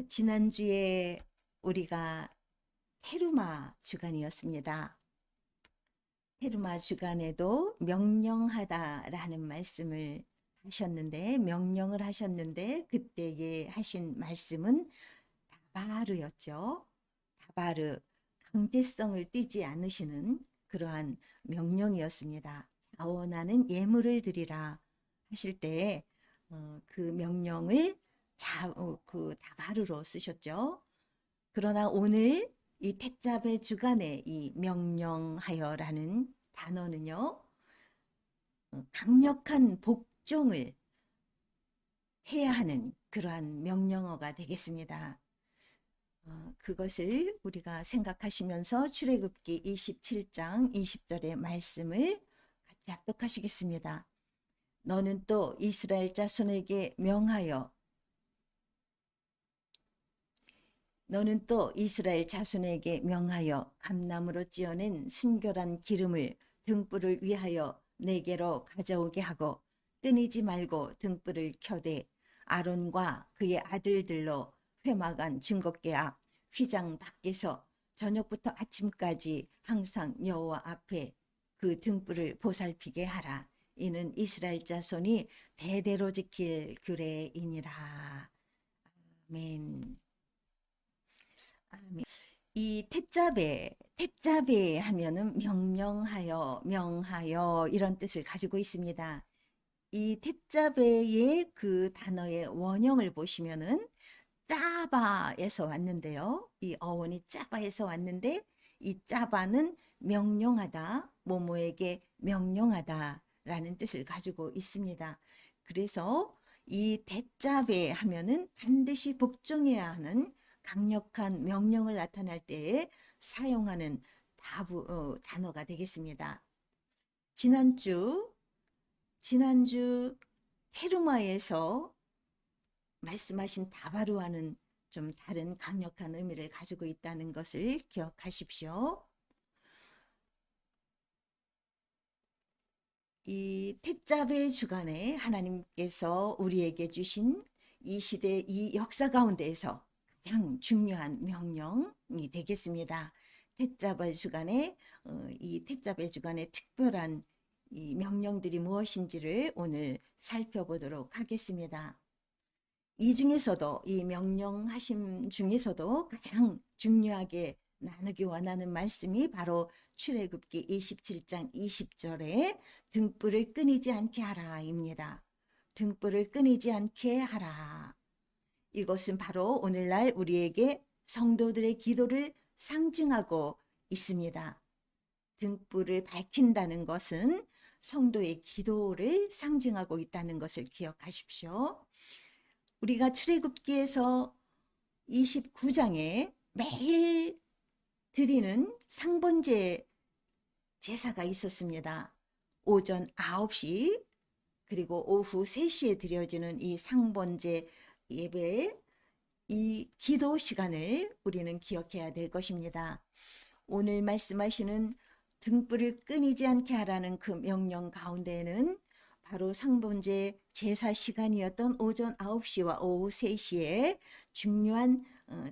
지난주에 우리가 테루마 주간이었습니다. 테루마 주간에도 명령하다라는 말씀을 하셨는데, 명령을 하셨는데 그때에 하신 말씀은 다바르였죠. 다바르, 강제성을 띠지 않으시는 그러한 명령이었습니다. 자원하는 예물을 드리라 하실 때 그 명령을 그 다바르로 쓰셨죠. 그러나 오늘 이 택잡의 주간에 이 명령하여라는 단어는요, 강력한 복종을 해야 하는 그러한 명령어가 되겠습니다. 그것을 우리가 생각하시면서 출애굽기 27장 20절의 말씀을 같이 합독하시겠습니다. 너는 또 이스라엘 자손에게 명하여 감나무로 찧어낸 순결한 기름을 등불을 위하여 내게로 가져오게 하고 끊이지 말고 등불을 켜되 아론과 그의 아들들로 회막안 증거궤 앞 휘장 밖에서 저녁부터 아침까지 항상 여호와 앞에 그 등불을 보살피게 하라. 이는 이스라엘 자손이 대대로 지킬 규례이니라. 아멘. 아멘. 이 택자베 하면은 명령하여, 명하여 이런 뜻을 가지고 있습니다. 이 택자베의 그 단어의 원형을 보시면은 짜바에서 왔는데요. 이 어원이 짜바에서 왔는데 이 짜바는 명령하다, 뭐뭐에게 명령하다라는 뜻을 가지고 있습니다. 그래서 이 택자베 하면은 반드시 복종해야 하는 강력한 명령을 나타날 때에 사용하는 단어가 되겠습니다. 지난주 테루마에서 말씀하신 다바르와는 좀 다른 강력한 의미를 가지고 있다는 것을 기억하십시오. 이 택자베 주간에 하나님께서 우리에게 주신 이 시대 이 역사 가운데에서 가장 중요한 명령이 되겠습니다. 택자베 주간에 이 택자베 주간의 특별한 이 명령들이 무엇인지를 오늘 살펴보도록 하겠습니다. 이 중에서도 이 명령하심 중에서도 가장 중요하게 나누기 원하는 말씀이 바로 출애굽기 27장 20절에 등불을 끊이지 않게 하라입니다. 등불을 끊이지 않게 하라. 이것은 바로 오늘날 우리에게 성도들의 기도를 상징하고 있습니다. 등불을 밝힌다는 것은 성도의 기도를 상징하고 있다는 것을 기억하십시오. 우리가 출애굽기에서 29장에 매일 드리는 상번제 제사가 있었습니다. 오전 9시 그리고 오후 3시에 드려지는 이 상번제 예배, 이 기도 시간을 우리는 기억해야 될 것입니다. 오늘 말씀하시는 등불을 끊이지 않게 하라는 그 명령 가운데에는 바로 상번제 제사 시간이었던 오전 9시와 오후 3시에 중요한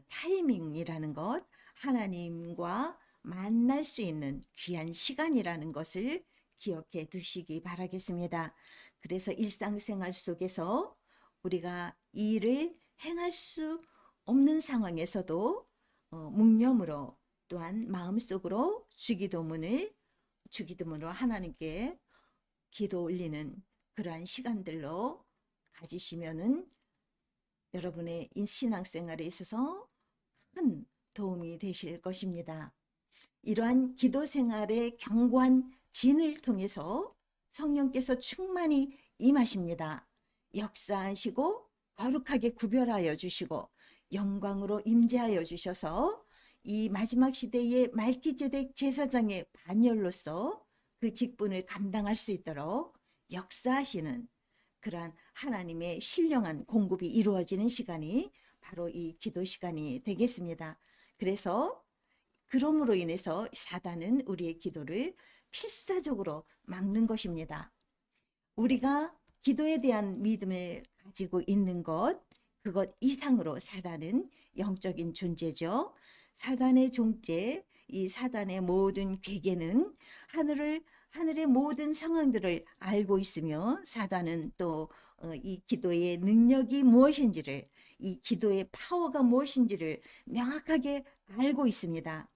타이밍이라는 것, 하나님과 만날 수 있는 귀한 시간이라는 것을 기억해 두시기 바라겠습니다. 그래서 일상생활 속에서 우리가 이 일을 행할 수 없는 상황에서도 묵념으로 또한 마음속으로 주기도문으로 하나님께 기도 올리는 그러한 시간들로 가지시면은 여러분의 신앙생활에 있어서 큰 도움이 되실 것입니다. 이러한 기도 생활의 견고한 진을 통해서 성령께서 충만히 임하십니다. 역사하시고 거룩하게 구별하여 주시고 영광으로 임재하여 주셔서 이 마지막 시대의 말기제덱 제사장의 반열로서 그 직분을 감당할 수 있도록 역사하시는 그러한 하나님의 신령한 공급이 이루어지는 시간이 바로 이 기도 시간이 되겠습니다. 그래서 그럼으로 인해서 사단은 우리의 기도를 필사적으로 막는 것입니다. 우리가 기도에 대한 믿음을 가지고 있는 것, 그것 이상으로 사단은 영적인 존재죠. 사단의 존재, 이 사단의 모든 괴계는 하늘의 모든 상황들을 알고 있으며, 사단은 또 이 기도의 능력이 무엇인지를, 이 기도의 파워가 무엇인지를 명확하게 알고 있습니다.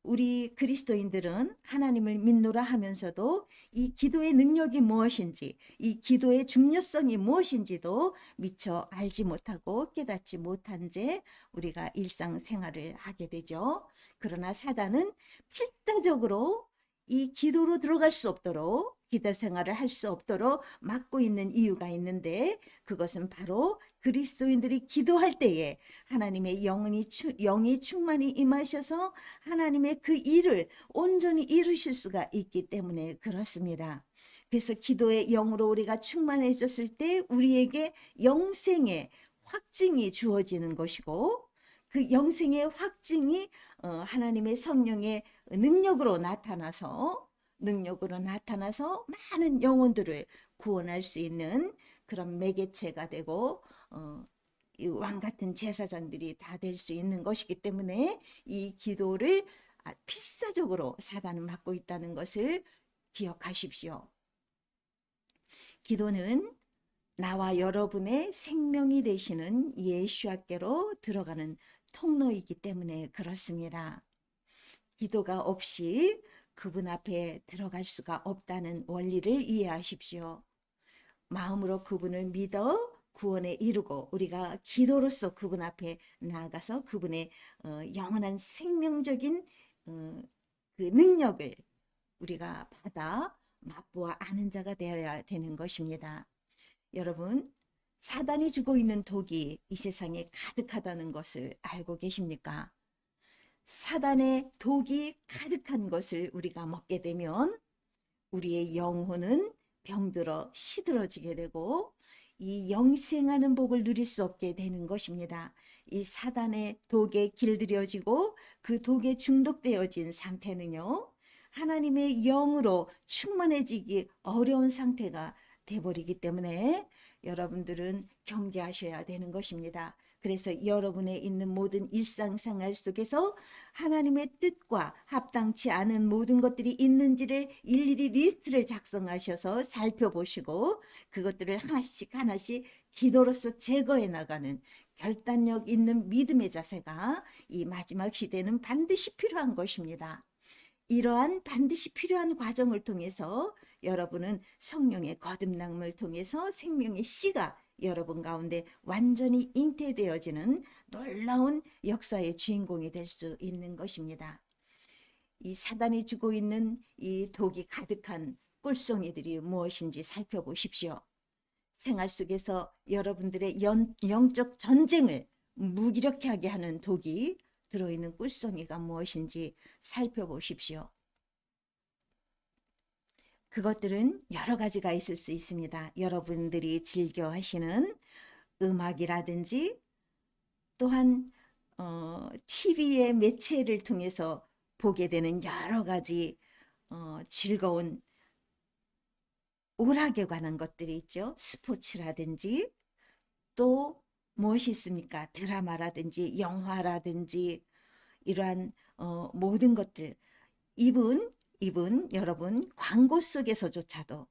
우리 그리스도인들은 하나님을 믿노라 하면서도 이 기도의 능력이 무엇인지, 이 기도의 중요성이 무엇인지도 미처 알지 못하고 깨닫지 못한 채 우리가 일상생활을 하게 되죠. 그러나 사단은 필사적으로 이 기도로 들어갈 수 없도록, 기도 생활을 할 수 없도록 막고 있는 이유가 있는데, 그것은 바로 그리스도인들이 기도할 때에 하나님의 영이 충만히 임하셔서 하나님의 그 일을 온전히 이루실 수가 있기 때문에 그렇습니다. 그래서 기도의 영으로 우리가 충만해졌을 때 우리에게 영생의 확증이 주어지는 것이고, 그 영생의 확증이 하나님의 성령의 능력으로 나타나서 많은 영혼들을 구원할 수 있는 그런 매개체가 되고, 왕 같은 제사장들이 다 될 수 있는 것이기 때문에 이 기도를 필사적으로 사단은 맡고 있다는 것을 기억하십시오. 기도는 나와 여러분의 생명이 되시는 예수께로 들어가는 통로이기 때문에 그렇습니다. 기도가 없이 그분 앞에 들어갈 수가 없다는 원리를 이해하십시오. 마음으로 그분을 믿어 구원에 이르고, 우리가 기도로서 그분 앞에 나아가서 그분의 영원한 생명적인 그 능력을 우리가 받아 맛보아 아는 자가 되어야 되는 것입니다. 여러분, 사단이 주고 있는 독이 이 세상에 가득하다는 것을 알고 계십니까? 사단의 독이 가득한 것을 우리가 먹게 되면 우리의 영혼은 병들어 시들어지게 되고, 이 영생하는 복을 누릴 수 없게 되는 것입니다. 이 사단의 독에 길들여지고 그 독에 중독되어진 상태는요, 하나님의 영으로 충만해지기 어려운 상태가 돼버리기 때문에 여러분들은 경계하셔야 되는 것입니다. 그래서 여러분의 있는 모든 일상생활 속에서 하나님의 뜻과 합당치 않은 모든 것들이 있는지를 일일이 리스트를 작성하셔서 살펴보시고, 그것들을 하나씩 하나씩 기도로서 제거해 나가는 결단력 있는 믿음의 자세가 이 마지막 시대는 반드시 필요한 것입니다. 이러한 반드시 필요한 과정을 통해서 여러분은 성령의 거듭남을 통해서 생명의 씨가 여러분 가운데 완전히 잉태되어지는 놀라운 역사의 주인공이 될 수 있는 것입니다. 이 사단이 주고 있는 이 독이 가득한 꿀송이들이 무엇인지 살펴보십시오. 생활 속에서 여러분들의 영적 전쟁을 무기력하게 하는 독이 들어있는 꿀송이가 무엇인지 살펴보십시오. 그것들은 여러 가지가 있을 수 있습니다. 여러분들이 즐겨 하시는 음악이라든지, 또한 TV의 매체를 통해서 보게 되는 여러 가지 즐거운 오락에 관한 것들이 있죠. 스포츠라든지, 또 무엇이 있습니까? 드라마라든지 영화라든지, 이러한 모든 것들, 이분 여러분 광고 속에서조차도,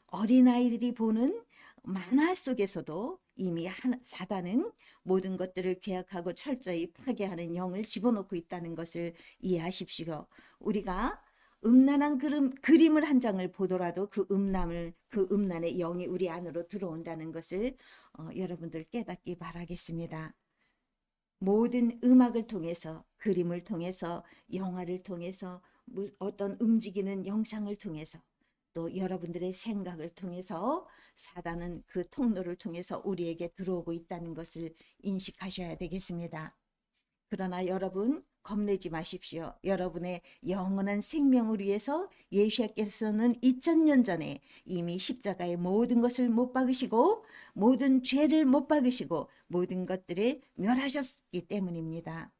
어린아이들이 보는 만화 속에서도 이미 사단은 모든 것들을 계약하고 철저히 파괴하는 영을 집어넣고 있다는 것을 이해하십시오. 우리가 음란한 그림을 한 장을 보더라도 그 음란의 영이 우리 안으로 들어온다는 것을 여러분들 깨닫기 바라겠습니다. 모든 음악을 통해서, 그림을 통해서, 영화를 통해서, 어떤 움직이는 영상을 통해서, 또 여러분들의 생각을 통해서 사단은 그 통로를 통해서 우리에게 들어오고 있다는 것을 인식하셔야 되겠습니다. 그러나 여러분, 겁내지 마십시오. 여러분의 영원한 생명을 위해서 예수께서는 2000년 전에 이미 십자가의 모든 것을 못 박으시고, 모든 죄를 못 박으시고, 모든 것들을 멸하셨기 때문입니다.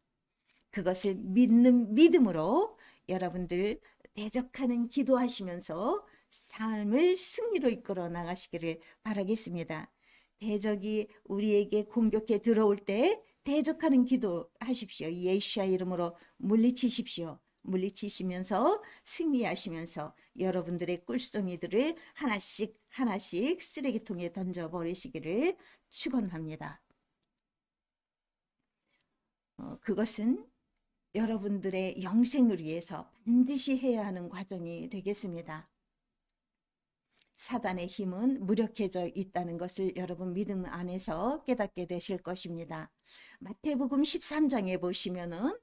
그것을 믿는 믿음으로 여러분들 대적하는 기도하시면서 삶을 승리로 이끌어 나가시기를 바라겠습니다. 대적이 우리에게 공격해 들어올 때 대적하는 기도 하십시오. 예수야 이름으로 물리치십시오. 물리치시면서 승리하시면서 여러분들의 꿀송이들을 하나씩 하나씩 쓰레기통에 던져버리시기를 축원합니다. 그것은 여러분들의 영생을 위해서 반드시 해야 하는 과정이 되겠습니다. 사단의 힘은 무력해져 있다는 것을 여러분 믿음 안에서 깨닫게 되실 것입니다. 마태복음 13장에 보시면은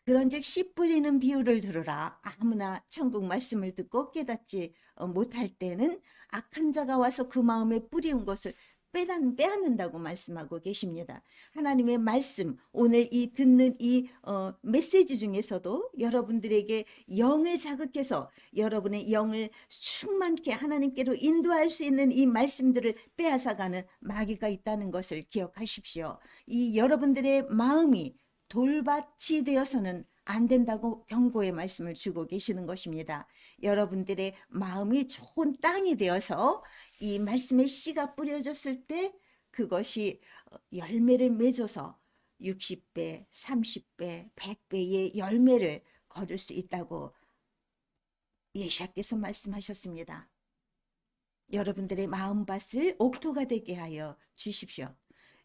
그런즉 씨 뿌리는 비유를 들으라. 아무나 천국 말씀을 듣고 깨닫지 못할 때는 악한 자가 와서 그 마음에 뿌리운 것을 빼앗는다고 말씀하고 계십니다. 하나님의 말씀, 오늘 이 듣는 이 메시지 중에서도 여러분들에게 영을 자극해서 여러분의 영을 충만케 하나님께로 인도할 수 있는 이 말씀들을 빼앗아가는 마귀가 있다는 것을 기억하십시오. 이 여러분들의 마음이 돌밭이 되어서는 안 된다고 경고의 말씀을 주고 계시는 것입니다. 여러분들의 마음이 좋은 땅이 되어서 이 말씀의 씨가 뿌려졌을 때 그것이 열매를 맺어서 60배, 30배, 100배의 열매를 거둘 수 있다고 예수께서 말씀하셨습니다. 여러분들의 마음밭을 옥토가 되게 하여 주십시오.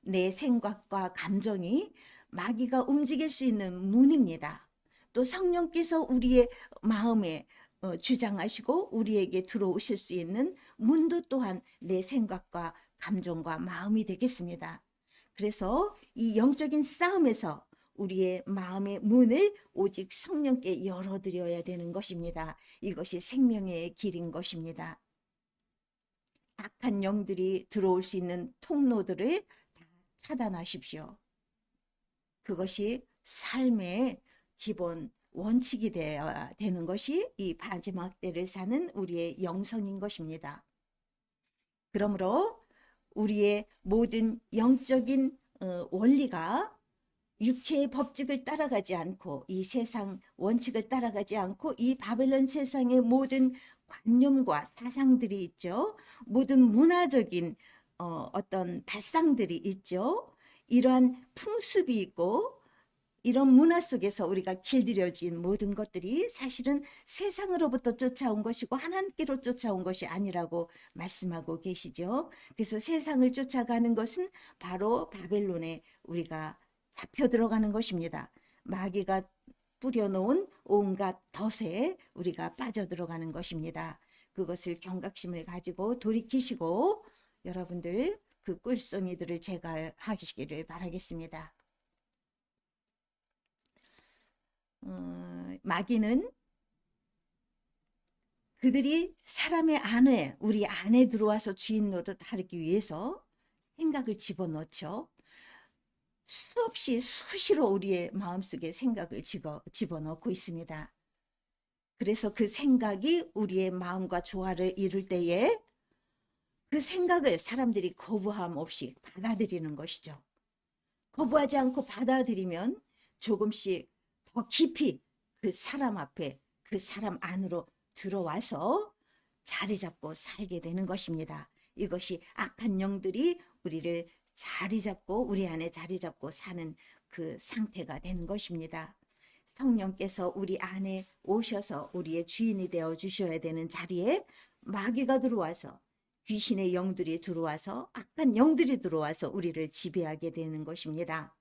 내 생각과 감정이 마귀가 움직일 수 있는 문입니다. 또 성령께서 우리의 마음에 주장하시고 우리에게 들어오실 수 있는 문도 또한 내 생각과 감정과 마음이 되겠습니다. 그래서 이 영적인 싸움에서 우리의 마음의 문을 오직 성령께 열어드려야 되는 것입니다. 이것이 생명의 길인 것입니다. 악한 영들이 들어올 수 있는 통로들을 다 차단하십시오. 그것이 삶의 기본 원칙이 되어야 되는 것이 이 마지막 때를 사는 우리의 영성인 것입니다. 그러므로 우리의 모든 영적인 원리가 육체의 법칙을 따라가지 않고 이 세상 원칙을 따라가지 않고 이 바벨론 세상의 모든 관념과 사상들이 있죠. 모든 문화적인 어떤 발상들이 있죠. 이러한 풍습이 있고 이런 문화 속에서 우리가 길들여진 모든 것들이 사실은 세상으로부터 쫓아온 것이고 하나님께로 쫓아온 것이 아니라고 말씀하고 계시죠. 그래서 세상을 쫓아가는 것은 바로 바벨론에 우리가 잡혀 들어가는 것입니다. 마귀가 뿌려놓은 온갖 덫에 우리가 빠져들어가는 것입니다. 그것을 경각심을 가지고 돌이키시고 여러분들 그 꿀송이들을 제거하시기를 바라겠습니다. 마귀는 그들이 사람의 안에 우리 안에 들어와서 주인 노릇하기 위해서 생각을 집어넣죠. 수없이 수시로 우리의 마음속에 생각을 집어넣고 있습니다. 그래서 그 생각이 우리의 마음과 조화를 이룰 때에 그 생각을 사람들이 거부함 없이 받아들이는 것이죠. 거부하지 않고 받아들이면 조금씩 더 깊이 그 사람 앞에 그 사람 안으로 들어와서 자리 잡고 살게 되는 것입니다. 이것이 악한 영들이 우리를 자리 잡고 우리 안에 자리 잡고 사는 그 상태가 되는 것입니다. 성령께서 우리 안에 오셔서 우리의 주인이 되어 주셔야 되는 자리에 마귀가 들어와서 귀신의 영들이 들어와서 악한 영들이 들어와서 우리를 지배하게 되는 것입니다.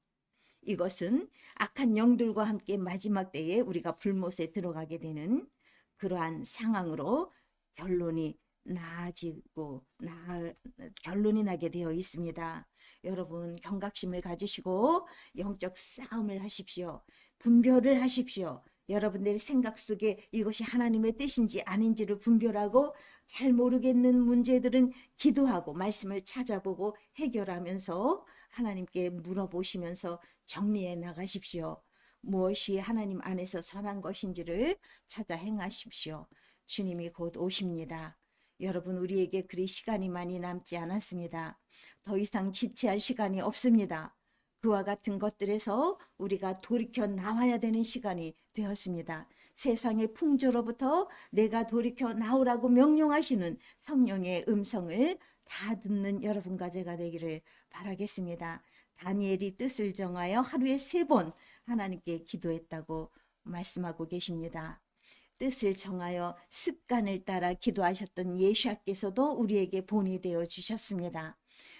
이것은 악한 영들과 함께 마지막 때에 우리가 불못에 들어가게 되는 그러한 상황으로 결론이 나게 되어 있습니다. 여러분 경각심을 가지시고 영적 싸움을 하십시오. 분별을 하십시오. 여러분들의 생각 속에 이것이 하나님의 뜻인지 아닌지를 분별하고 잘 모르겠는 문제들은 기도하고 말씀을 찾아보고 해결하면서 하나님께 물어보시면서 정리해 나가십시오. 무엇이 하나님 안에서 선한 것인지를 찾아 행하십시오. 주님이 곧 오십니다. 여러분 우리에게 그리 시간이 많이 남지 않았습니다. 더 이상 지체할 시간이 없습니다. 그와 같은 것들에서 우리가 돌이켜 나와야 되는 시간이 되었습니다. 세상의 풍조로부터 내가 돌이켜 나오라고 명령하시는 성령의 음성을 다 듣는 여러분과 제가 되기를 바라겠습니다. 다니엘이 뜻을 정하여 하루에 3번 하나님께 기도했다고 말씀하고 계십니다. 뜻을 정하여 습관을 따라 기도하셨던 예수께서도 우리에게 본이 되어 주셨습니다.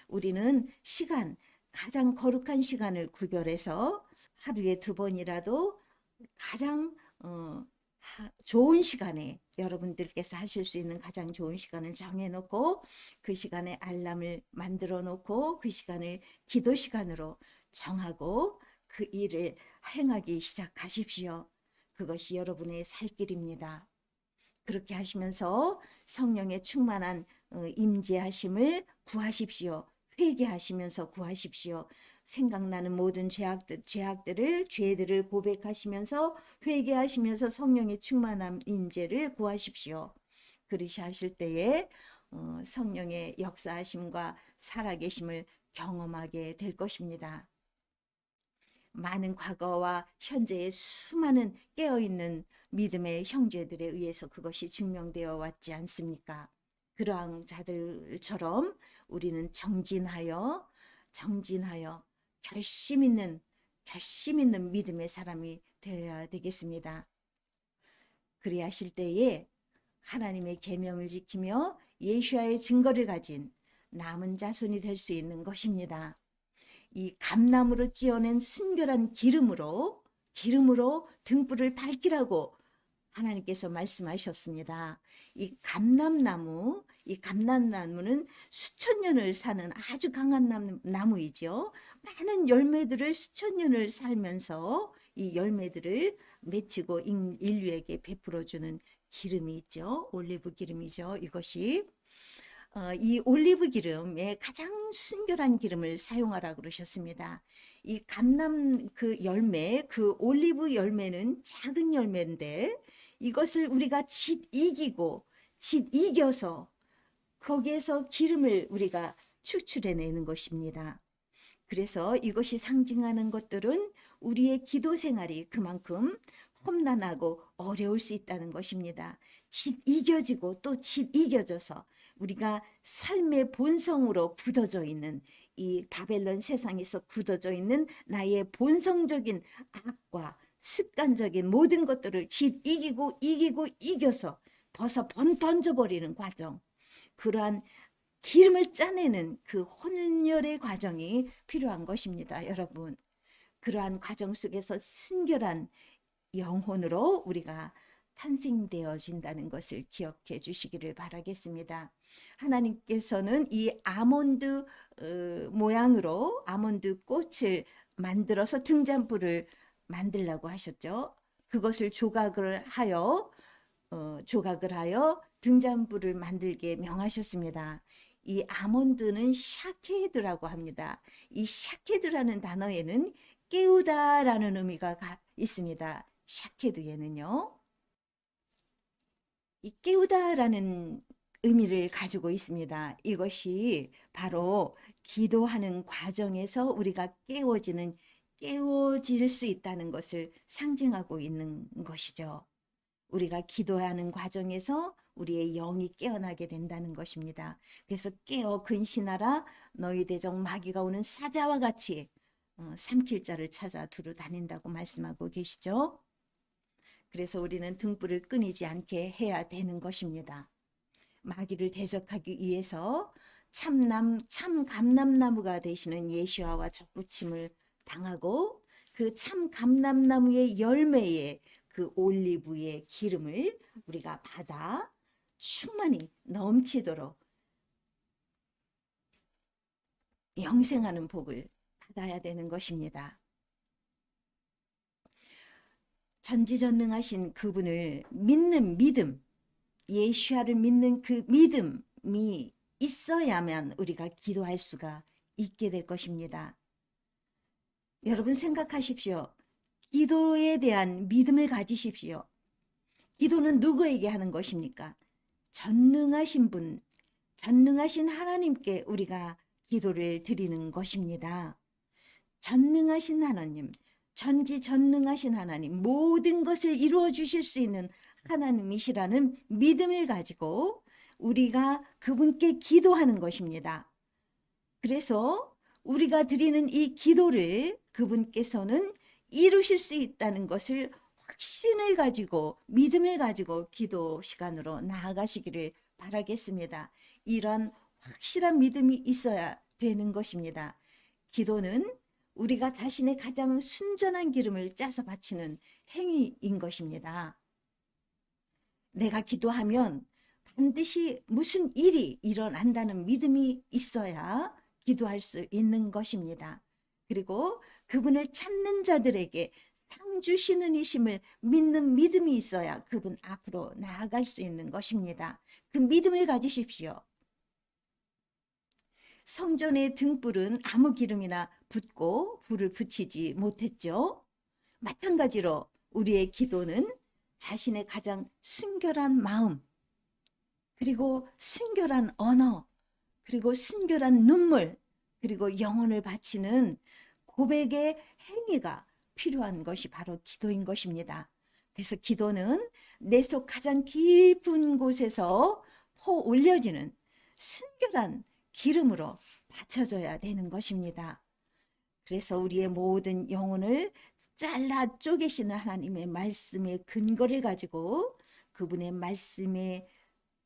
우리는 시간, 가장 거룩한 시간을 구별해서 하루에 2번이라도 가장 좋은 시간에 여러분들께서 하실 수 있는 가장 좋은 시간을 정해놓고 그 시간에 알람을 만들어 놓고 그 시간을 기도 시간으로 정하고 그 일을 행하기 시작하십시오. 그것이 여러분의 살 길입니다. 그렇게 하시면서 성령의 충만한 임재하심을 구하십시오. 회개하시면서 구하십시오. 생각나는 모든 죄들을 고백하시면서 회개하시면서 성령의 충만한 임재를 구하십시오. 그렇게 하실 때에 성령의 역사하심과 살아계심을 경험하게 될 것입니다. 많은 과거와 현재의 수많은 깨어있는 믿음의 형제들에 의해서 그것이 증명되어 왔지 않습니까? 그러한 자들처럼 우리는 정진하여 결심 있는 믿음의 사람이 되어야 되겠습니다. 그리하실 때에 하나님의 계명을 지키며 예수와의 증거를 가진 남은 자손이 될 수 있는 것입니다. 이 감나무로 찧어낸 순결한 기름으로 등불을 밝히라고 하나님께서 말씀하셨습니다. 이 감람나무는 수천 년을 사는 아주 강한 나무이죠. 많은 열매들을 수천 년을 살면서 이 열매들을 맺히고 인류에게 베풀어주는 기름이 있죠. 올리브 기름이죠. 이것이 이 올리브 기름에 가장 순결한 기름을 사용하라고 그러셨습니다. 이 감람 그 열매, 그 올리브 열매는 작은 열매인데 이것을 우리가 이겨서 거기에서 기름을 우리가 추출해내는 것입니다. 그래서 이것이 상징하는 것들은 우리의 기도 생활이 그만큼 험난하고 어려울 수 있다는 것입니다. 이겨지고 또 이겨져서 우리가 삶의 본성으로 굳어져 있는 이 바벨론 세상에서 굳어져 있는 나의 본성적인 악과 습관적인 모든 것들을 이겨서 던져버리는 과정, 그러한 기름을 짜내는 그 혼혈의 과정이 필요한 것입니다. 여러분, 그러한 과정 속에서 순결한 영혼으로 우리가 탄생되어진다는 것을 기억해 주시기를 바라겠습니다. 하나님께서는 이 아몬드 모양으로 아몬드 꽃을 만들어서 등잔불을 만들라고 하셨죠. 그것을 조각을 하여 등잔불을 만들게 명하셨습니다. 이 아몬드는 샤케드라고 합니다. 이 샤케드라는 단어에는 깨우다라는 의미가 있습니다. 샤케드에는요. 이 깨우다라는 의미를 가지고 있습니다. 이것이 바로 기도하는 과정에서 우리가 깨워질 수 있다는 것을 상징하고 있는 것이죠. 우리가 기도하는 과정에서 우리의 영이 깨어나게 된다는 것입니다. 그래서 깨어 근신하라, 너희 대적 마귀가 오는 사자와 같이 삼킬 자를 찾아 두루 다닌다고 말씀하고 계시죠. 그래서 우리는 등불을 끊이지 않게 해야 되는 것입니다. 마귀를 대적하기 위해서 참 감람나무가 되시는 예수와와 접붙임을 당하고 그 참 감람나무의 열매에 그 올리브의 기름을 우리가 받아 충만히 넘치도록 영생하는 복을 받아야 되는 것입니다. 전지전능하신 그분을 믿는 믿음, 예수와를 믿는 그 믿음이 있어야만 우리가 기도할 수가 있게 될 것입니다. 여러분 생각하십시오. 기도에 대한 믿음을 가지십시오. 기도는 누구에게 하는 것입니까? 전능하신 하나님께 우리가 기도를 드리는 것입니다. 전능하신 하나님, 전지전능하신 하나님, 모든 것을 이루어 주실 수 있는 하나님이시라는 믿음을 가지고 우리가 그분께 기도하는 것입니다. 그래서 우리가 드리는 이 기도를 그분께서는 이루실 수 있다는 것을 확신을 가지고 믿음을 가지고 기도 시간으로 나아가시기를 바라겠습니다. 이런 확실한 믿음이 있어야 되는 것입니다. 기도는 우리가 자신의 가장 순전한 기름을 짜서 바치는 행위인 것입니다. 내가 기도하면 반드시 무슨 일이 일어난다는 믿음이 있어야 기도할 수 있는 것입니다. 그리고 그분을 찾는 자들에게 상 주시는 이심을 믿는 믿음이 있어야 그분 앞으로 나아갈 수 있는 것입니다. 그 믿음을 가지십시오. 성전의 등불은 아무 기름이나 붓고 불을 붙이지 못했죠. 마찬가지로 우리의 기도는 자신의 가장 순결한 마음, 그리고 순결한 언어, 그리고 순결한 눈물, 그리고 영혼을 바치는 고백의 행위가 필요한 것이 바로 기도인 것입니다. 그래서 기도는 내 속 가장 깊은 곳에서 퍼 올려지는 순결한 기름으로 바쳐져야 되는 것입니다. 그래서 우리의 모든 영혼을 잘라 쪼개시는 하나님의 말씀의 근거를 가지고 그분의 말씀에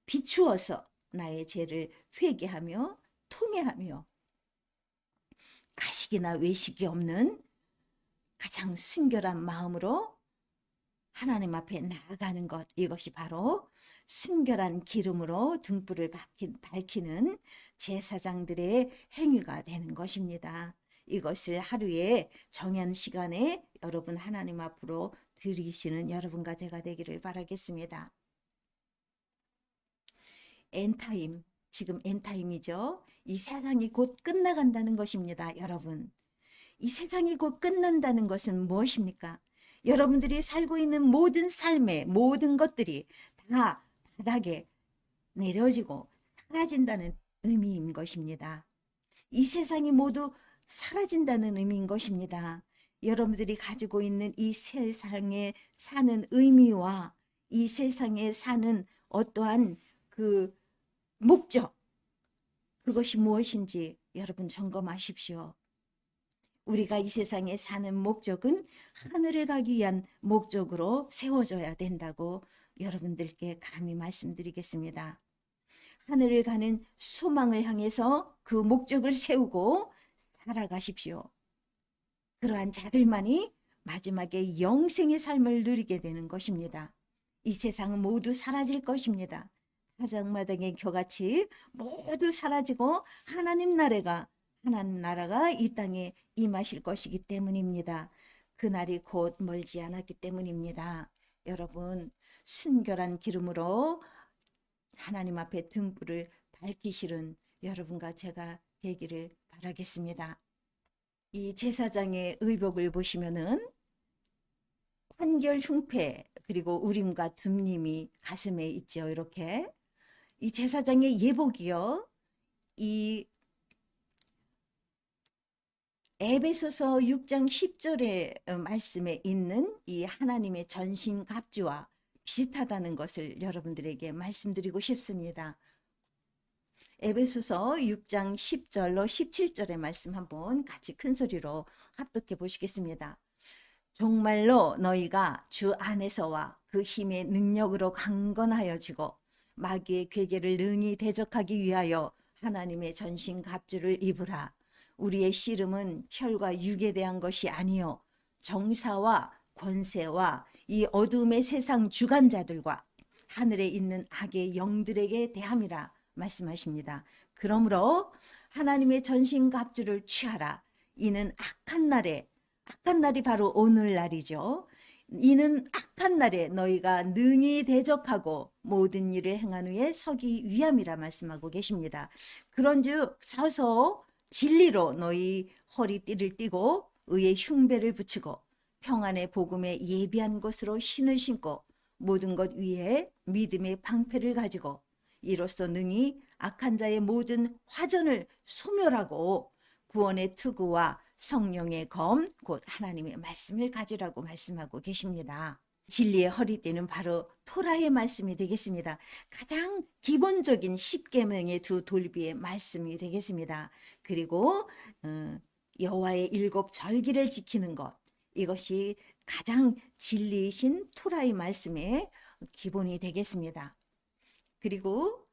비추어서 나의 죄를 회개하며 통회하며 가식이나 외식이 없는 가장 순결한 마음으로 하나님 앞에 나아가는 것, 이것이 바로 순결한 기름으로 등불을 밝히는 제사장들의 행위가 되는 것입니다. 이것을 하루에 정한 시간에 여러분 하나님 앞으로 드리시는 여러분과 제가 되기를 바라겠습니다. 엔타임, 지금 엔타임이죠. 이 세상이 곧 끝나간다는 것입니다, 여러분. 이 세상이 곧 끝난다는 것은 무엇입니까? 여러분들이 살고 있는 모든 삶의 모든 것들이 다 바닥에 내려지고 사라진다는 의미인 것입니다. 이 세상이 모두 사라진다는 의미인 것입니다. 여러분들이 가지고 있는 이 세상에 사는 의미와 이 세상에 사는 어떠한 그 목적, 그것이 무엇인지 여러분 점검하십시오. 우리가 이 세상에 사는 목적은 하늘을 가기 위한 목적으로 세워져야 된다고 여러분들께 감히 말씀드리겠습니다. 하늘을 가는 소망을 향해서 그 목적을 세우고 살아가십시오. 그러한 자들만이 마지막에 영생의 삶을 누리게 되는 것입니다. 이 세상은 모두 사라질 것입니다. 타작마당의 겨같이 모두 사라지고 하나님 나라가 이 땅에 임하실 것이기 때문입니다. 그날이 곧 멀지 않았기 때문입니다. 여러분, 순결한 기름으로 하나님 앞에 등불을 밝히시는 여러분과 제가 되기를 바라겠습니다. 이 제사장의 의복을 보시면은 판결 흉패 그리고 우림과 둠림이 가슴에 있죠. 이렇게 이 제사장의 예복이요. 이 에베소서 6장 10절의 말씀에 있는 이 하나님의 전신갑주와 비슷하다는 것을 여러분들에게 말씀드리고 싶습니다. 에베소서 6장 10절로 17절의 말씀 한번 같이 큰 소리로 합독해 보시겠습니다. 정말로 너희가 주 안에서와 그 힘의 능력으로 강건하여지고 마귀의 괴계를 능히 대적하기 위하여 하나님의 전신갑주를 입으라. 우리의 씨름은 혈과 육에 대한 것이 아니요 정사와 권세와 이 어둠의 세상 주관자들과 하늘에 있는 악의 영들에게 대함이라 말씀하십니다. 그러므로 하나님의 전신갑주를 취하라. 이는 악한 날이 바로 오늘날이죠. 이는 악한 날에 너희가 능히 대적하고 모든 일을 행한 후에 서기 위함이라 말씀하고 계십니다. 그런즉 서서 진리로 너희 허리띠를 띠고 의의 흉배를 붙이고 평안의 복음에 예비한 것으로 신을 신고 모든 것 위에 믿음의 방패를 가지고 이로써 능히 악한 자의 모든 화전을 소멸하고 구원의 투구와 성령의 검 곧 하나님의 말씀을 가지라고 말씀하고 계십니다. 진리의 허리띠는 바로 토라의 말씀이 되겠습니다. 가장 기본적인 십계명의 두 돌비의 말씀이 되겠습니다. 그리고 여호와의 일곱 절기를 지키는 것, 이것이 가장 진리이신 토라의 말씀의 기본이 되겠습니다. 그리고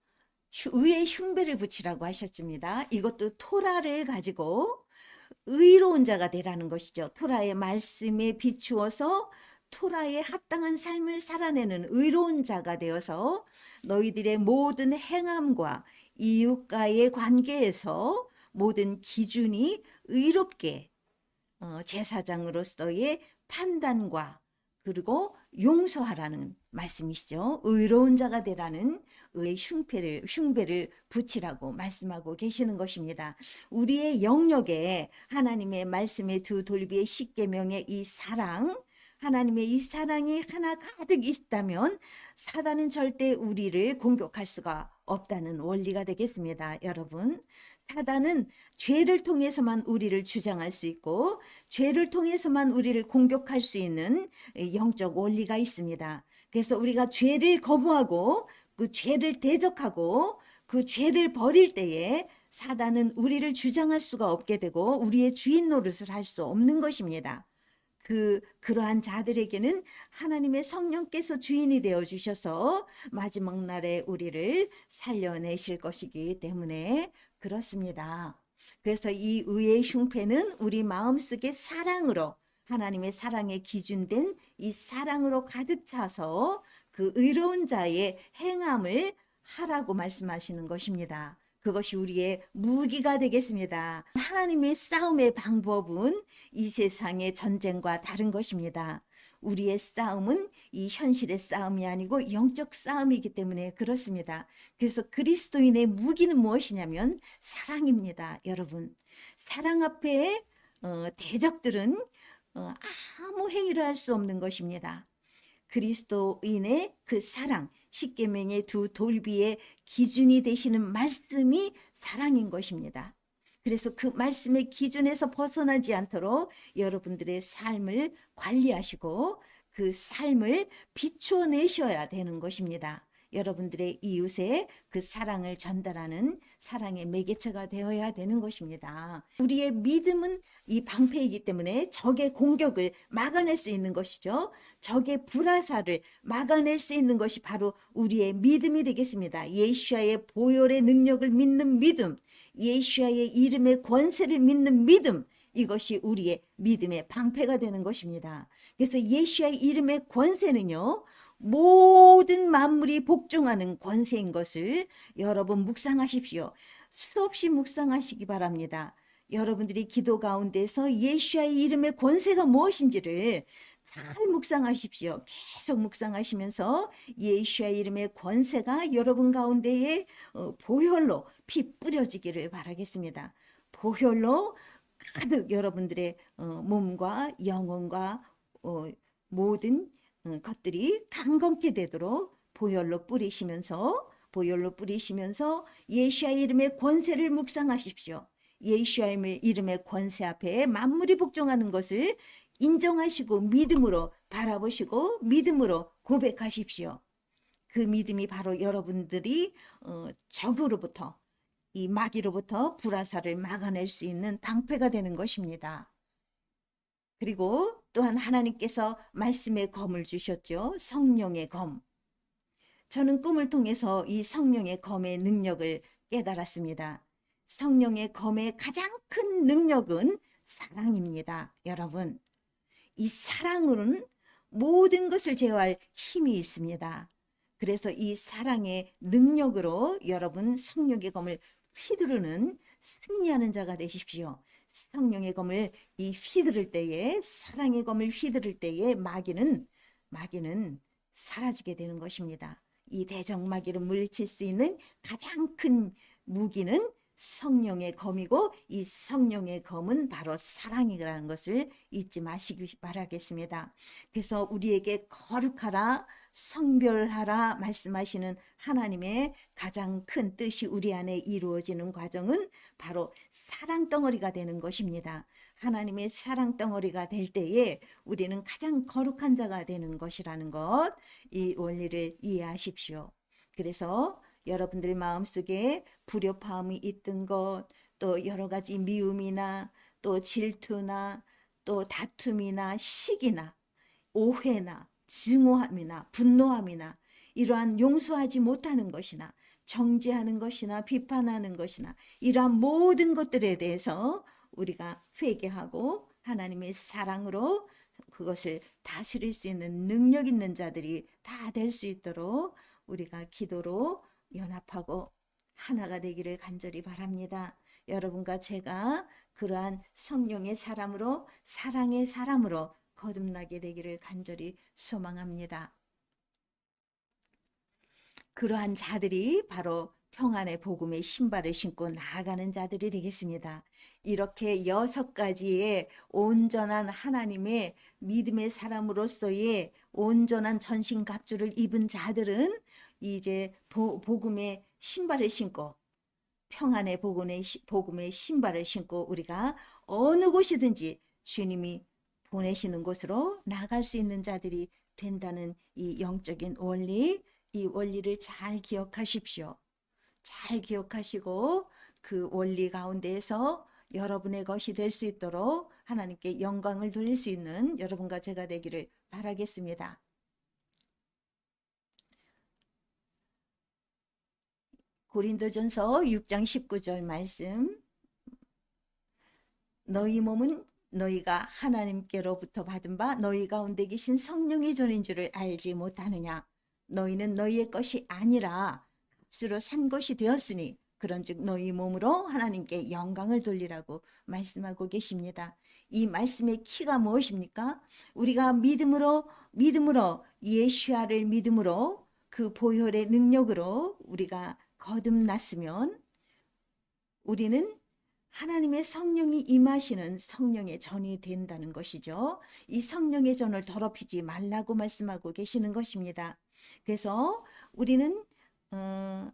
위에 흉배를 붙이라고 하셨습니다. 이것도 토라를 가지고 의로운 자가 되라는 것이죠. 토라의 말씀에 비추어서 토라에 합당한 삶을 살아내는 의로운 자가 되어서 너희들의 모든 행함과 이웃과의 관계에서 모든 기준이 의롭게 제사장으로서의 판단과 그리고 용서하라는 말씀이시죠. 의로운 자가 되라는 의 흉배를 붙이라고 말씀하고 계시는 것입니다. 우리의 영역에 하나님의 말씀의 두 돌비의 십계명의 이 사랑, 하나님의 이 사랑이 하나 가득 있다면 사단은 절대 우리를 공격할 수가 없다는 원리가 되겠습니다. 여러분, 사단은 죄를 통해서만 우리를 주장할 수 있고 죄를 통해서만 우리를 공격할 수 있는 영적 원리가 있습니다. 그래서 우리가 죄를 거부하고 그 죄를 대적하고 그 죄를 버릴 때에 사단은 우리를 주장할 수가 없게 되고 우리의 주인 노릇을 할 수 없는 것입니다. 그러한 자들에게는 하나님의 성령께서 주인이 되어 주셔서 마지막 날에 우리를 살려내실 것이기 때문에 그렇습니다. 그래서 이 의의 흉패는 우리 마음속에 사랑으로 하나님의 사랑에 기준된 이 사랑으로 가득 차서 그 의로운 자의 행함을 하라고 말씀하시는 것입니다. 그것이 우리의 무기가 되겠습니다. 하나님의 싸움의 방법은 이 세상의 전쟁과 다른 것입니다. 우리의 싸움은 이 현실의 싸움이 아니고 영적 싸움이기 때문에 그렇습니다. 그래서 그리스도인의 무기는 무엇이냐면 사랑입니다. 여러분, 사랑 앞에 대적들은 아무 행위를 할 수 없는 것입니다. 그리스도인의 그 사랑, 십계명의 두 돌비의 기준이 되시는 말씀이 사랑인 것입니다. 그래서 그 말씀의 기준에서 벗어나지 않도록 여러분들의 삶을 관리하시고 그 삶을 비추어 내셔야 되는 것입니다. 여러분들의 이웃에 그 사랑을 전달하는 사랑의 매개체가 되어야 되는 것입니다. 우리의 믿음은 이 방패이기 때문에 적의 공격을 막아낼 수 있는 것이죠. 적의 불화살을 막아낼 수 있는 것이 바로 우리의 믿음이 되겠습니다. 예수와의 보혈의 능력을 믿는 믿음, 예수와의 이름의 권세를 믿는 믿음, 이것이 우리의 믿음의 방패가 되는 것입니다. 그래서 예수와의 이름의 권세는요, 모든 만물이 복종하는 권세인 것을 여러분 묵상하십시오. 수없이 묵상하시기 바랍니다. 여러분들이 기도 가운데서 예수와의 이름의 권세가 무엇인지를 잘 묵상하십시오. 계속 묵상하시면서 예수와의 이름의 권세가 여러분 가운데에 보혈로 피 뿌려지기를 바라겠습니다. 보혈로 가득 여러분들의 몸과 영혼과 모든 것들이 강건케 되도록 보혈로 뿌리시면서 예수와의 이름의 권세를 묵상하십시오. 예수와의 이름의 권세 앞에 만물이 복종하는 것을 인정하시고 믿음으로 바라보시고 믿음으로 고백하십시오. 그 믿음이 바로 여러분들이 적으로부터 이 마귀로부터 불화살을 막아낼 수 있는 방패가 되는 것입니다. 그리고 또한 하나님께서 말씀의 검을 주셨죠. 성령의 검. 저는 꿈을 통해서 이 성령의 검의 능력을 깨달았습니다. 성령의 검의 가장 큰 능력은 사랑입니다. 여러분, 이 사랑으로는 모든 것을 제어할 힘이 있습니다. 그래서 이 사랑의 능력으로 여러분 성령의 검을 휘두르는 승리하는 자가 되십시오. 성령의 검을 휘두를 때에, 사랑의 검을 휘두를 때에 마귀는 사라지게 되는 것입니다. 이 대적마귀를 물리칠 수 있는 가장 큰 무기는 성령의 검이고 이 성령의 검은 바로 사랑이라는 것을 잊지 마시기 바라겠습니다. 그래서 우리에게 거룩하라, 성별하라 말씀하시는 하나님의 가장 큰 뜻이 우리 안에 이루어지는 과정은 바로 사랑 덩어리가 되는 것입니다. 하나님의 사랑 덩어리가 될 때에 우리는 가장 거룩한 자가 되는 것이라는 것, 이 원리를 이해하십시오. 그래서 여러분들 마음속에 불협화음이 있던 것, 또 여러 가지 미움이나 또 질투나 또 다툼이나 시기나 오해나 증오함이나 분노함이나 이러한 용서하지 못하는 것이나 정죄하는 것이나 비판하는 것이나 이러한 모든 것들에 대해서 우리가 회개하고 하나님의 사랑으로 그것을 다스릴 수 있는 능력 있는 자들이 다 될 수 있도록 우리가 기도로 연합하고 하나가 되기를 간절히 바랍니다. 여러분과 제가 그러한 성령의 사람으로 사랑의 사람으로 거듭나게 되기를 간절히 소망합니다. 그러한 자들이 바로 평안의 복음의 신발을 신고 나아가는 자들이 되겠습니다. 이렇게 6가지의 온전한 하나님의 믿음의 사람으로서의 온전한 전신갑주를 입은 자들은 이제 복음의 신발을 신고 평안의 복음의 신발을 신고 우리가 어느 곳이든지 주님이 보내시는 곳으로 나갈 수 있는 자들이 된다는 이 영적인 원리, 이 원리를 잘 기억하십시오. 잘 기억하시고 그 원리 가운데에서 여러분의 것이 될 수 있도록 하나님께 영광을 돌릴 수 있는 여러분과 제가 되기를 바라겠습니다. 고린도전서 6장 19절 말씀, 너희 몸은 너희가 하나님께로부터 받은 바 너희 가운데 계신 성령의 전인 줄을 알지 못하느냐. 너희는 너희의 것이 아니라 값으로 산 것이 되었으니 그런즉 너희 몸으로 하나님께 영광을 돌리라고 말씀하고 계십니다. 이 말씀의 키가 무엇입니까? 우리가 믿음으로 예수야를 믿음으로 그 보혈의 능력으로 우리가 거듭났으면 우리는 하나님의 성령이 임하시는 성령의 전이 된다는 것이죠. 이 성령의 전을 더럽히지 말라고 말씀하고 계시는 것입니다. 그래서 우리는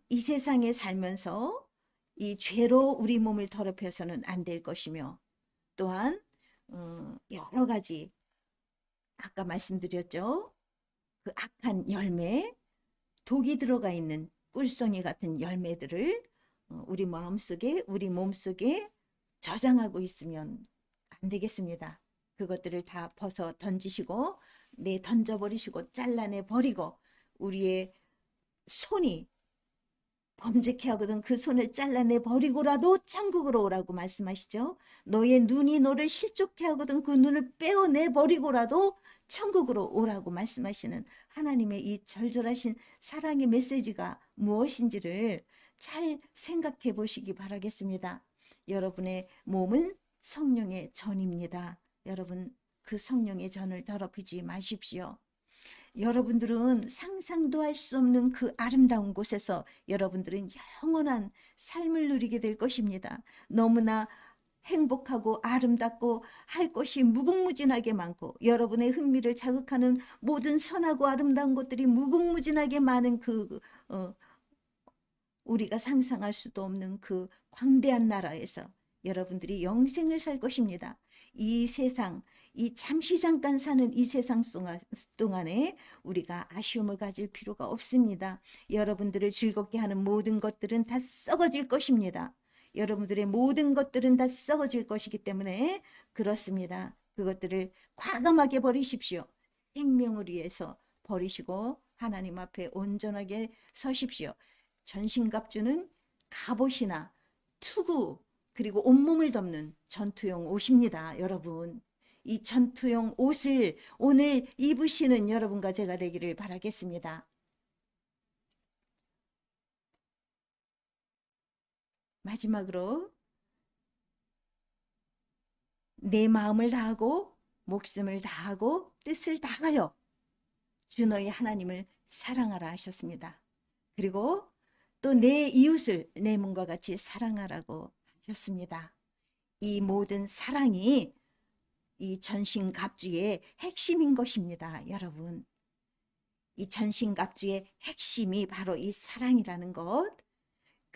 이 세상에 살면서 이 죄로 우리 몸을 더럽혀서는 안 될 것이며 또한 여러 가지 아까 말씀드렸죠. 그 악한 열매, 독이 들어가 있는 꿀송이 같은 열매들을 우리 마음속에 우리 몸속에 저장하고 있으면 안 되겠습니다. 그것들을 다 벗어 던지시고 던져버리시고 잘라내 버리고 우리의 손이 범죄케 하거든 그 손을 잘라내 버리고라도 천국으로 오라고 말씀하시죠. 너의 눈이 너를 실족케 하거든 그 눈을 빼어내 버리고라도 천국으로 오라고 말씀하시는 하나님의 이 절절하신 사랑의 메시지가 무엇인지를 잘 생각해 보시기 바라겠습니다. 여러분의 몸은 성령의 전입니다. 여러분 그 성령의 전을 더럽히지 마십시오. 여러분들은 상상도 할 수 없는 그 아름다운 곳에서 여러분들은 영원한 삶을 누리게 될 것입니다. 너무나 행복하고 아름답고 할 것이 무궁무진하게 많고 여러분의 흥미를 자극하는 모든 선하고 아름다운 것들이 무궁무진하게 많은 우리가 상상할 수도 없는 그 광대한 나라에서 여러분들이 영생을 살 것입니다. 이 세상, 이 잠시 잠깐 사는 이 세상 동안에 우리가 아쉬움을 가질 필요가 없습니다. 여러분들을 즐겁게 하는 모든 것들은 다 썩어질 것입니다. 여러분들의 모든 것들은 다 썩어질 것이기 때문에 그렇습니다. 그것들을 과감하게 버리십시오. 생명을 위해서 버리시고 하나님 앞에 온전하게 서십시오. 전신갑주는 갑옷이나 투구 그리고 온몸을 덮는 전투용 옷입니다. 여러분 이 전투용 옷을 오늘 입으시는 여러분과 제가 되기를 바라겠습니다. 마지막으로 내 마음을 다하고 목숨을 다하고 뜻을 다하여 주 너희 하나님을 사랑하라 하셨습니다. 그리고 또 내 이웃을 내 몸과 같이 사랑하라고 하셨습니다. 이 모든 사랑이 이 전신갑주의 핵심인 것입니다. 여러분 이 전신갑주의 핵심이 바로 이 사랑이라는 것,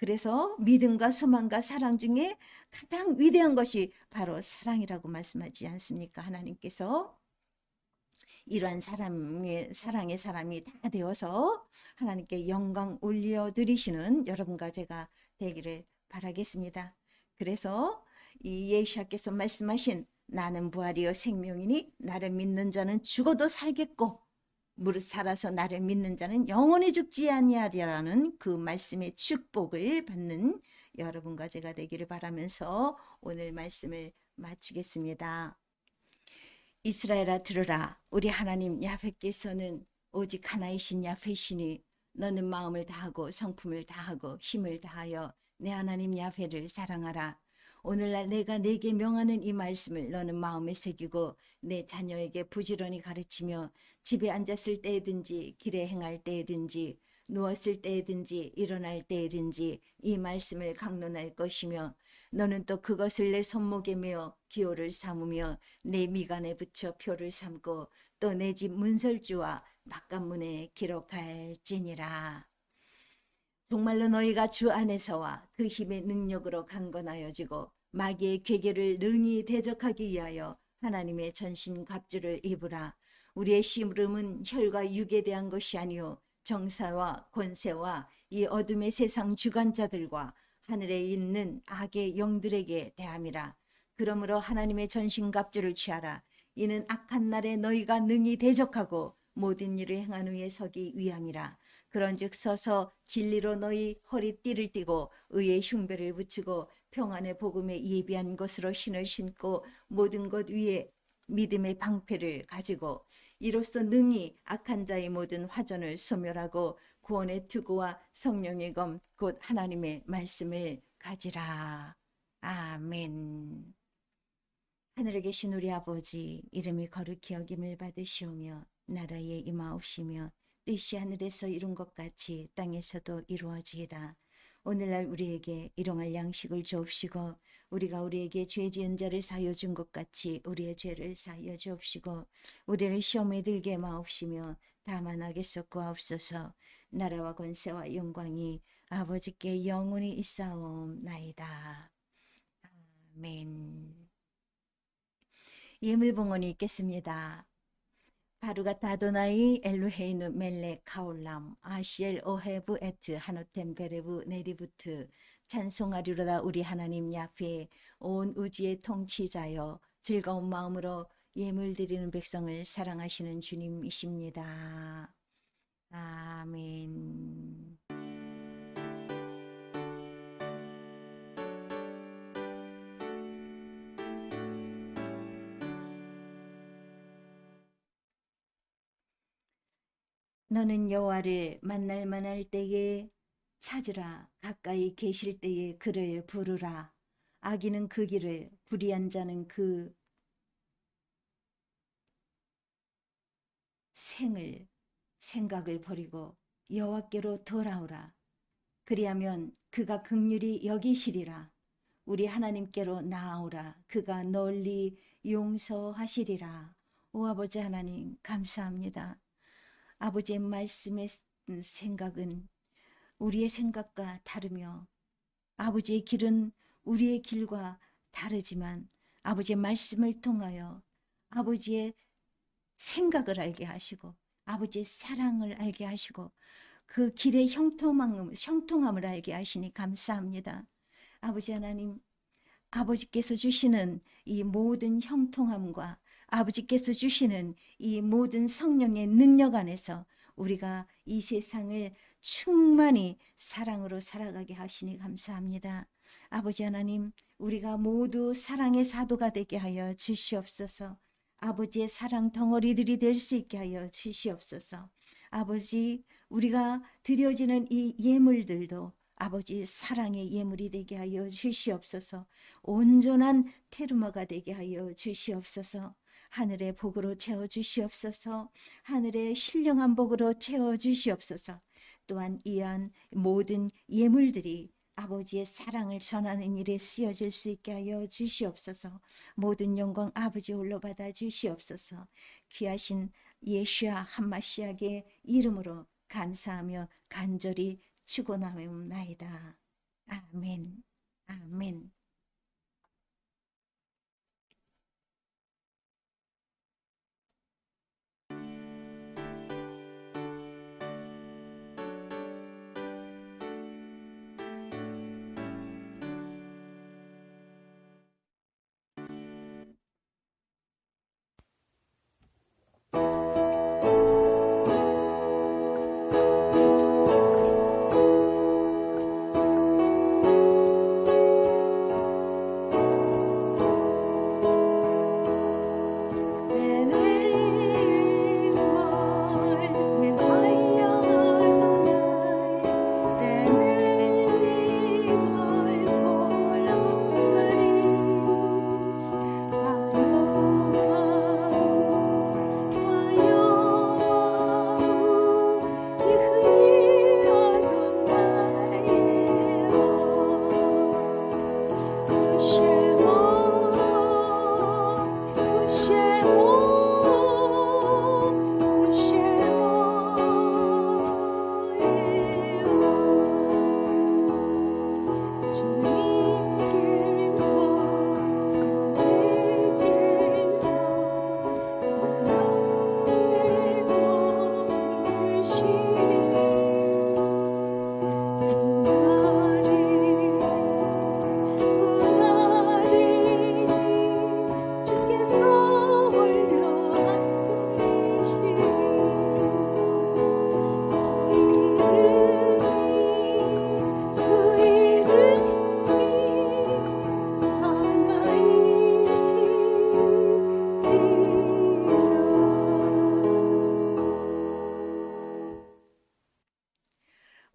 그래서 믿음과 소망과 사랑 중에 가장 위대한 것이 바로 사랑이라고 말씀하지 않습니까? 하나님께서 이러한 사랑의 사람이 다 되어서 하나님께 영광 올려드리시는 여러분과 제가 되기를 바라겠습니다. 그래서 이 예시아께서 말씀하신 나는 부활이요 생명이니 나를 믿는 자는 죽어도 살겠고 무릇 살아서 나를 믿는 자는 영원히 죽지 아니하리라는 그 말씀의 축복을 받는 여러분과 제가 되기를 바라면서 오늘 말씀을 마치겠습니다. 이스라엘아 들으라. 우리 하나님 야훼께서는 오직 하나이신 야훼시니 너는 마음을 다하고 성품을 다하고 힘을 다하여 내 하나님 야훼를 사랑하라. 오늘날 내가 네게 명하는 이 말씀을 너는 마음에 새기고 내 자녀에게 부지런히 가르치며 집에 앉았을 때든지 길에 행할 때든지 누웠을 때든지 일어날 때든지 이 말씀을 강론할 것이며 너는 또 그것을 내 손목에 메어 기호를 삼으며 내 미간에 붙여 표를 삼고 또 내 집 문설주와 바깥문에 기록할지니라. 정말로 너희가 주 안에서와 그 힘의 능력으로 강건하여지고 마귀의 괴계를 능히 대적하기 위하여 하나님의 전신갑주를 입으라. 우리의 씨름은 혈과 육에 대한 것이 아니요 정사와 권세와 이 어둠의 세상 주관자들과 하늘에 있는 악의 영들에게 대함이라. 그러므로 하나님의 전신갑주를 취하라. 이는 악한 날에 너희가 능히 대적하고 모든 일을 행한 후에 서기 위함이라. 그런즉 서서 진리로 너희 허리띠를 띠고 의의 흉배를 붙이고 평안의 복음에 예비한 것으로 신을 신고 모든 것 위에 믿음의 방패를 가지고 이로써 능히 악한 자의 모든 화전을 소멸하고 구원의 투구와 성령의 검 곧 하나님의 말씀을 가지라. 아멘. 하늘에 계신 우리 아버지 이름이 거룩히 여김을 받으시오며 나라에 임하옵시며 뜻이 하늘에서 이룬 것 같이 땅에서도 이루어지이다. 오늘날 우리에게 일용할 양식을 주옵시고 우리가 우리에게 죄 지은 자를 사하여 준 것 같이 우리의 죄를 사하여 주옵시고 우리를 시험에 들게 마옵시며 다만 악에서 구하옵소서. 나라와 권세와 영광이 아버지께 영원히 있사옵나이다. 아멘. 예물봉헌이 있겠습니다. 바루가타 아도나이 엘루헤이누 멜렉 카올람 아시엘 오헤브 에트 하노템 베레브 네리부트 찬송하리로다 우리 하나님 야훼 온 우주의 통치자여 즐거운 마음으로 예물 드리는 백성을 사랑하시는 주님이십니다. 아멘. 너는 여호와를 만날 만할 때에 찾으라. 가까이 계실 때에 그를 부르라. 악인은 그 길을 불의한 자는 그 생각을 버리고 여호와께로 돌아오라. 그리하면 그가 긍휼히 여기시리라. 우리 하나님께로 나아오라. 그가 널리 용서하시리라. 오 아버지 하나님 감사합니다. 아버지의 말씀의 생각은 우리의 생각과 다르며 아버지의 길은 우리의 길과 다르지만 아버지의 말씀을 통하여 아버지의 생각을 알게 하시고 아버지의 사랑을 알게 하시고 그 길의 형통함을 알게 하시니 감사합니다. 아버지 하나님, 아버지께서 주시는 이 모든 형통함과 아버지께서 주시는 이 모든 성령의 능력 안에서 우리가 이 세상을 충만히 사랑으로 살아가게 하시니 감사합니다. 아버지 하나님, 우리가 모두 사랑의 사도가 되게 하여 주시옵소서. 아버지의 사랑 덩어리들이 될 수 있게 하여 주시옵소서. 아버지, 우리가 드려지는 이 예물들도 아버지 사랑의 예물이 되게 하여 주시옵소서. 온전한 테르마가 되게 하여 주시옵소서. 하늘의 복으로 채워 주시옵소서. 하늘의 신령한 복으로 채워 주시옵소서. 또한 이러한 모든 예물들이 아버지의 사랑을 전하는 일에 쓰여질 수 있게 하여 주시옵소서. 모든 영광 아버지 홀로 받아 주시옵소서. 귀하신 예수야 한마시아의 이름으로 감사하며 간절히 축원하옵나이다. 아멘. 아멘.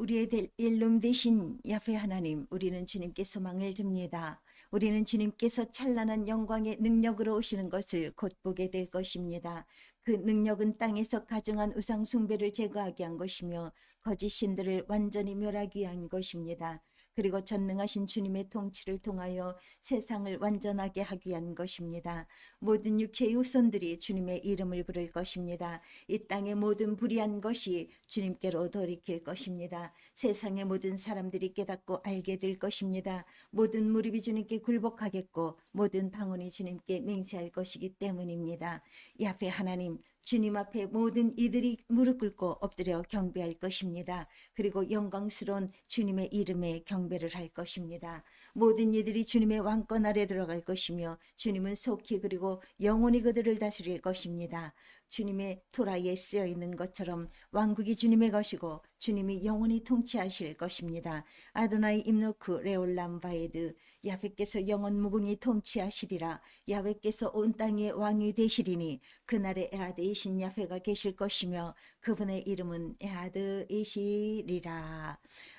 우리의 일름 되신 야훼 하나님, 우리는 주님께 소망을 둡니다. 우리는 주님께서 찬란한 영광의 능력으로 오시는 것을 곧 보게 될 것입니다. 그 능력은 땅에서 가증한 우상 숭배를 제거하게 한 것이며 거짓 신들을 완전히 멸하기 위한 것입니다. 그리고 전능하신 주님의 통치를 통하여 세상을 완전하게 하기 위한 것입니다. 모든 육체의 후손들이 주님의 이름을 부를 것입니다. 이 땅의 모든 불의한 것이 주님께로 돌이킬 것입니다. 세상의 모든 사람들이 깨닫고 알게 될 것입니다. 모든 무릎이 주님께 굴복하겠고 모든 방언이 주님께 맹세할 것이기 때문입니다. 야훼 하나님, 주님 앞에 모든 이들이 무릎 꿇고 엎드려 경배할 것입니다. 그리고 영광스러운 주님의 이름에 경배를 할 것입니다. 모든 이들이 주님의 왕권 아래 들어갈 것이며 주님은 속히 그리고 영원히 그들을 다스릴 것입니다. 주님의 토라에 쓰여 있는 것처럼 왕국이 주님의 것이고 주님이 영원히 통치하실 것입니다. 아도나이 임노크 레올람 바에드, 야훼께서 영원 무궁히 통치하시리라. 야훼께서 온 땅의 왕이 되시리니 그날에 에하드이신 야훼가 계실 것이며 그분의 이름은 에하드이시리라.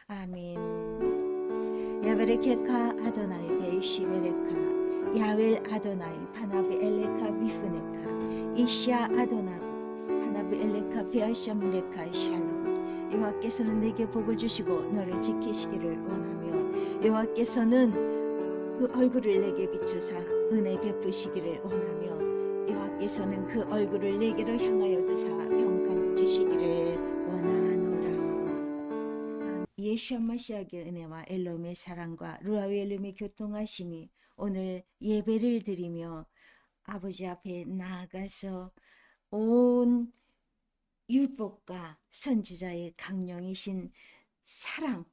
아멘. 야베레케카 아도나이 베이시베레카 야웰 아도나이 파나브 엘레카 비프네카 이샤 아도나브 파나브 엘레카 베아샤므레카 샬롬. 여호와께서는 내게 복을 주시고 너를 지키시기를 원하며 여호와께서는 그 얼굴을 내게 비추사 은혜 베푸시기를 원하며 여호와께서는 그 얼굴을 내게로 향하여 드사 평강 주시기를 원하노라. 예수와 마시아의 은혜와 엘롬의 사랑과 루아의 엘롬의 교통하심이 오늘 예배를 드리며 아버지 앞에 나아가서 온 율법과 선지자의 강령이신 사랑,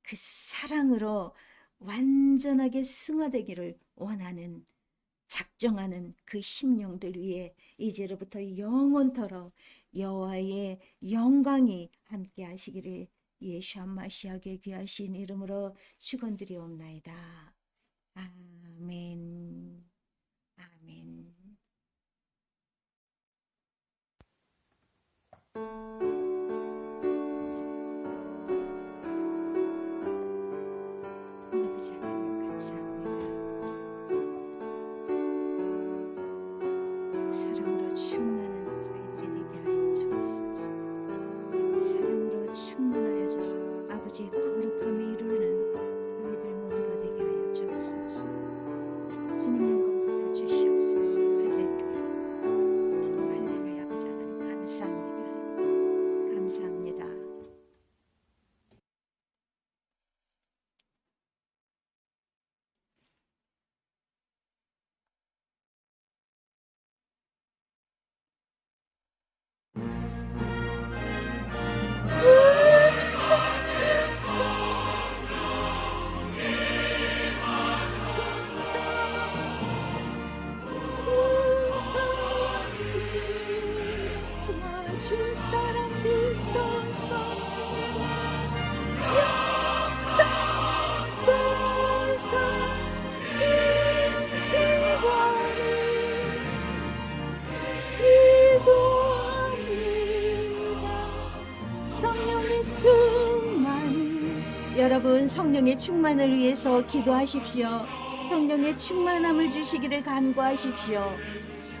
그 사랑으로 완전하게 승화되기를 원하는 작정하는 그 심령들 위해 이제로부터 영원토록 여호와의 영광이 함께 하시기를 예수와 마시아의 귀하신 이름으로 축원드리옵나이다. 아멘. 아멘. 아버지 하나님 감사합니다. 사랑으로 충만한 저희들이 되게 하여 주옵소서. 사랑으로 충만하여져서 아버지의 거룩함에 이르는 저희들 모두가 되게 하여 주옵소서. 주님 영광 받아 주시옵소서. 할렐루야. 할렐루야. 아버지 하나님 감사합니다. 주 사랑 주소서. 용서소서 이 시간을 기도합니다. 성령의 충만을, 여러분 성령의 충만을 위해서 기도하십시오. 성령의 충만함을 주시기를 간구하십시오.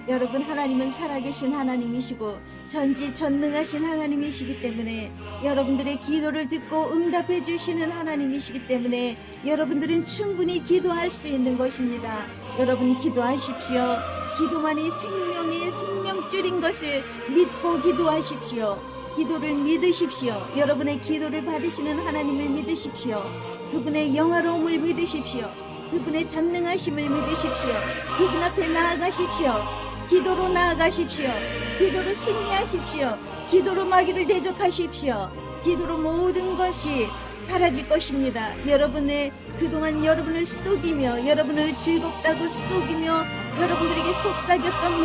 여러분, 하나님은 살아계신 하나님이시고 전지전능하신 하나님이시기 때문에, 여러분들의 기도를 듣고 응답해 주시는 하나님이시기 때문에 여러분들은 충분히 기도할 수 있는 것입니다. 여러분 기도하십시오. 기도만이 생명의 생명줄인 것을 믿고 기도하십시오. 기도를 믿으십시오. 여러분의 기도를 받으시는 하나님을 믿으십시오. 그분의 영화로움을 믿으십시오. 그분의 전능하심을 믿으십시오. 그분 앞에 나아가십시오. 기도로 나아가십시오. 기도로 승리하십시오. 기도로 마귀를 대적하십시오. 기도로 모든 것이 사라질 것입니다. 여러분의 그동안 여러분을 속이며 여러분을 즐겁다고 속이며 여러분들에게 속삭였던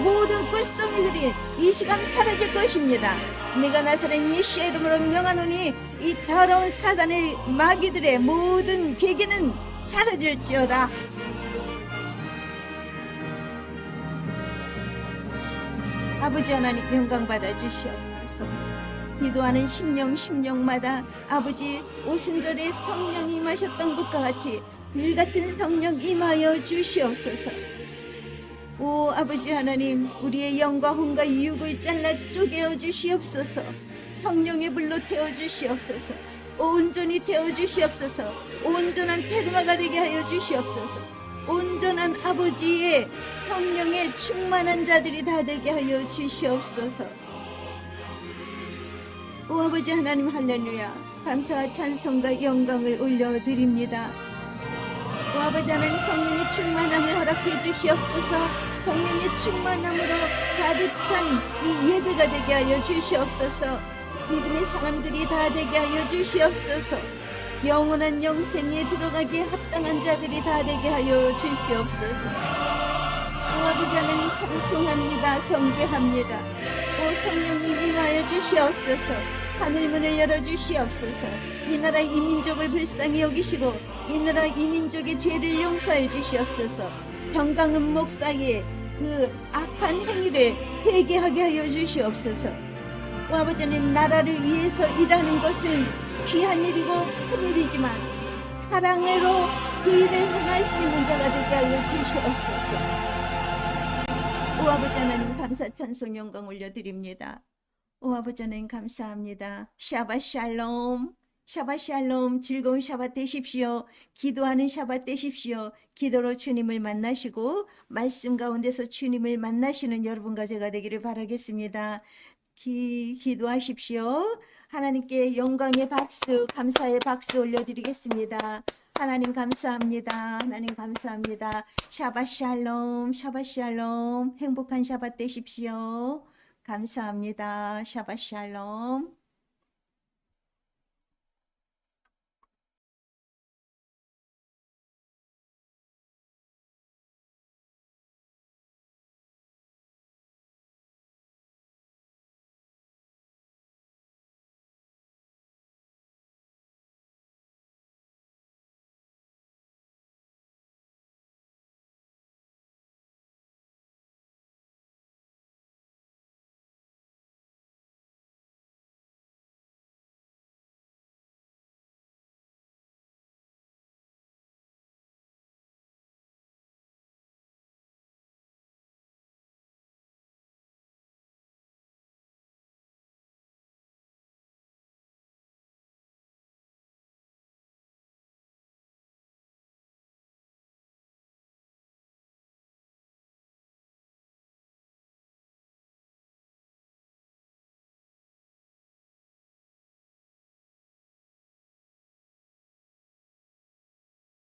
모든 꿀송이들이 이 시간 사라질 것입니다. 내가 나사렛 예수의 이름으로 명하노니 이 더러운 사단의 마귀들의 모든 계계는 사라질지어다. 아버지 하나님, 영광 받아 주시옵소서. 기도하는 심령마다 아버지 오순절에 성령이 임하셨던 것과 같이 불같은 성령 임하여 주시옵소서. 오 아버지 하나님, 우리의 영과 혼과 유혹을 잘라 쪼개어 주시옵소서. 성령의 불로 태워 주시옵소서. 온전히 태워 주시옵소서. 온전한 테르마가 되게 하여 주시옵소서. 온전한 아버지의 성령의 충만한 자들이 다 되게 하여 주시옵소서. 오 아버지 하나님, 할렐루야. 감사와 찬송과 영광을 올려드립니다. 오 아버지 하나님, 성령의 충만함을 허락해 주시옵소서. 성령의 충만함으로 가득 찬 이 예배가 되게 하여 주시옵소서. 믿음의 사람들이 다 되게 하여 주시옵소서. 영원한 영생에 들어가기에 합당한 자들이 다 되게 하여 주시옵소서. 오 아버지 하나님, 찬송합니다. 경배합니다. 오 성령님 임하여 주시옵소서. 하늘문을 열어주시옵소서. 이 나라 이 민족을 불쌍히 여기시고 이 나라 이 민족의 죄를 용서해 주시옵소서. 정강은 목사의 그 악한 행위를 회개하게 하여 주시옵소서. 오 아버지는 나라를 위해서 일하는 것은 귀한 일이고 큰 일이지만 사랑으로 그 일을 행할 수 있는 자가 되게 하여 주시옵소서. 오 아버지 하나님, 감사 찬송 영광 올려드립니다. 오 아버지 하나님, 감사합니다. 샤ባት 샬롬, 샤ባት 샬롬. 즐거운 샤ባት 되십시오. 기도하는 샤ባት 되십시오. 기도로 주님을 만나시고 말씀 가운데서 주님을 만나시는 여러분과 제가 되기를 바라겠습니다. 기도하십시오. 하나님께 영광의 박수, 감사의 박수 올려드리겠습니다. 하나님 감사합니다. 하나님 감사합니다. 샤ባት 샬롬, 샤ባት 샬롬. 행복한 샤ባት 되십시오. 감사합니다. 샤ባት 샬롬.